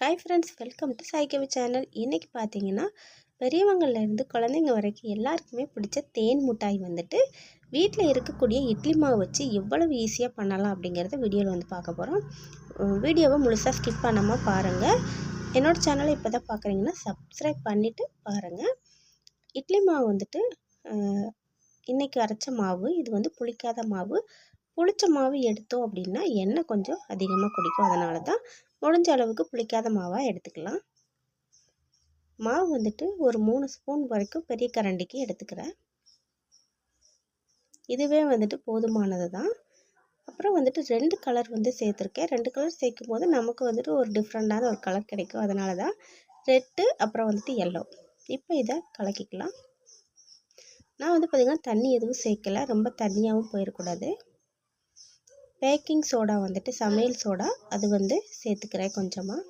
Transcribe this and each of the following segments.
Hi friends, welcome to Saikavi channel. இன்றைக்கி பார்த்தீங்கன்னா பெரியவங்கள்லேருந்து குழந்தைங்க வரைக்கும் எல்லாருக்குமே பிடிச்ச தேன் மிட்டாய் வந்துட்டு வீட்டில் இருக்கக்கூடிய இட்லி மாவு வச்சு எவ்வளவு ஈஸியாக பண்ணலாம் அப்படிங்கிறத வீடியோவில் வந்து பார்க்க போகிறோம். வீடியோவை முழுசாக ஸ்கிப் பண்ணாமல் பாருங்கள். என்னோடய சேனலை இப்போ தான் பார்க்குறீங்கன்னா சப்ஸ்கிரைப் பண்ணிவிட்டு பாருங்கள். இட்லி மாவு வந்துட்டு இன்றைக்கி அரைச்ச மாவு, இது வந்து புளிக்காத மாவு. புளிச்ச மாவு எடுத்தோம் அப்படின்னா எண்ணெய் கொஞ்சம் அதிகமாக குடிக்கும். அதனால தான் முடிஞ்ச அளவுக்கு புளிக்காத மாவாக எடுத்துக்கலாம். மாவு வந்துட்டு ஒரு 3 ஸ்பூன் வரைக்கும் பெரிய கரண்டிக்கு எடுத்துக்கிறேன். இதுவே வந்துட்டு போதுமானது தான். அப்புறம் வந்துட்டு 2 கலர் வந்து சேர்த்துருக்கேன். 2 கலர் சேர்க்கும் போது நமக்கு வந்துட்டு ஒரு டிஃப்ரெண்ட்டான ஒரு கலர் கிடைக்கும். அதனால தான் ரெட்டு, அப்புறம் வந்துட்டு எல்லோ. இப்போ இதை கலக்கிக்கலாம். நான் வந்து பார்த்திங்கன்னா தண்ணி எதுவும் சேர்க்கலை, ரொம்ப தண்ணியாகவும் போயிடக்கூடாது. பேக்கிங் சோடா வந்துட்டு சமையல் சோடா அது வந்து சேர்த்துக்கிறேன் கொஞ்சமாக.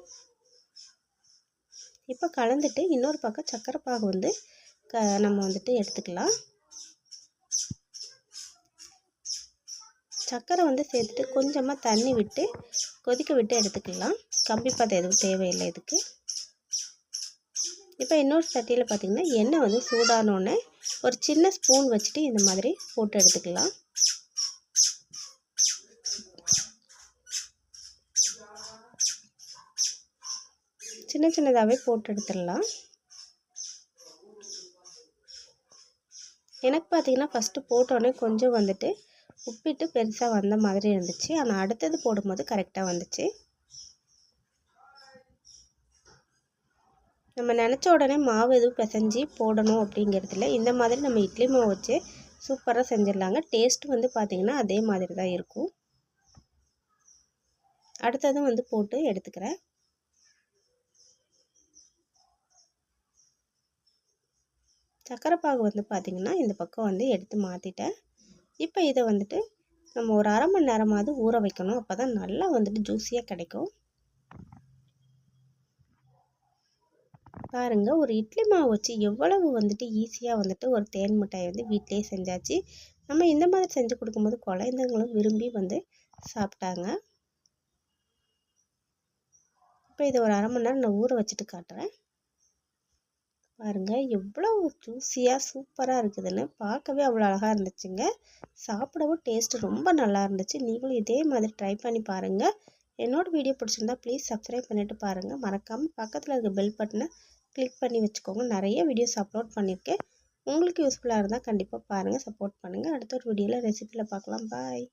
இப்போ கலந்துட்டு இன்னொரு பக்கம் சர்க்கரை பாகு வந்து நம்ம வந்துட்டு எடுத்துக்கலாம். சர்க்கரை வந்து சேர்த்துட்டு கொஞ்சமாக தண்ணி விட்டு கொதிக்க விட்டு எடுத்துக்கலாம். கம்பி பதம் எதுவும் தேவையில்லை இதுக்கு. இப்போ இன்னொரு சட்டியில் பார்த்திங்கன்னா எண்ணெய் வந்து சூடானோடனே ஒரு சின்ன ஸ்பூன் வச்சுட்டு இந்த மாதிரி போட்டு எடுத்துக்கலாம். சின்ன சின்னதாகவே போட்டு எடுத்துடலாம். எனக்கு பார்த்திங்கன்னா ஃபஸ்ட்டு போட்டோடனே கொஞ்சம் வந்துட்டு உப்பிட்டு பெருசாக வந்த மாதிரி இருந்துச்சு. ஆனால் அடுத்தது போடும்போது கரெக்டாக வந்துச்சு. நம்ம நினச்ச உடனே மாவு எதுவும் பிசைஞ்சி போடணும் அப்படிங்கிறதுல இந்த மாதிரி நம்ம இட்லி மாவு வச்சு சூப்பராக செஞ்சிடலாங்க. டேஸ்ட்டு வந்து பார்த்திங்கன்னா அதே மாதிரி தான் இருக்கும். அடுத்ததும் வந்து போட்டு எடுத்துக்கிறேன். சர்க்கரை பாகு வந்து பார்த்திங்கன்னா இந்த பக்கம் வந்து எடுத்து மாற்றிட்டேன். இப்போ இதை வந்துட்டு நம்ம ஒரு அரை மணி நேரமாவது ஊற வைக்கணும். அப்போ தான் நல்லா வந்துட்டு ஜூஸியாக கிடைக்கும். பாருங்கள், ஒரு இட்லி மாவு வச்சு எவ்வளவு வந்துட்டு ஈஸியாக வந்துட்டு ஒரு தேன் மிட்டாய் வந்து வீட்டிலே செஞ்சாச்சு. நம்ம இந்த மாதிரி செஞ்சு கொடுக்கும்போது குழந்தைங்களும் விரும்பி வந்து சாப்பிட்டாங்க. இப்போ இதை ஒரு அரை மணி நேரம் நான் ஊற வச்சுட்டு காட்டுறேன். பாருங்கள் எவ்வளோ ஜூஸியாக சூப்பராக இருக்குதுன்னு. பார்க்கவே அவ்வளோ அழகாக இருந்துச்சுங்க. சாப்பிடவும் டேஸ்ட்டு ரொம்ப நல்லா இருந்துச்சு. நீங்களும் இதே மாதிரி ட்ரை பண்ணி பாருங்கள். என்னோடய வீடியோ பிடிச்சிருந்தா ப்ளீஸ் சப்ஸ்கிரைப் பண்ணிவிட்டு பாருங்கள். மறக்காமல் பக்கத்தில் இருக்க பெல் பட்டனை கிளிக் பண்ணி வச்சுக்கோங்க. நிறைய வீடியோஸ் அப்லோட் பண்ணியிருக்கேன். உங்களுக்கு யூஸ்ஃபுல்லாக இருந்தால் கண்டிப்பாக பாருங்கள், சப்போர்ட் பண்ணுங்கள். அடுத்த ஒரு வீடியோவில் ரெசிபியில் பார்க்கலாம். பாய்.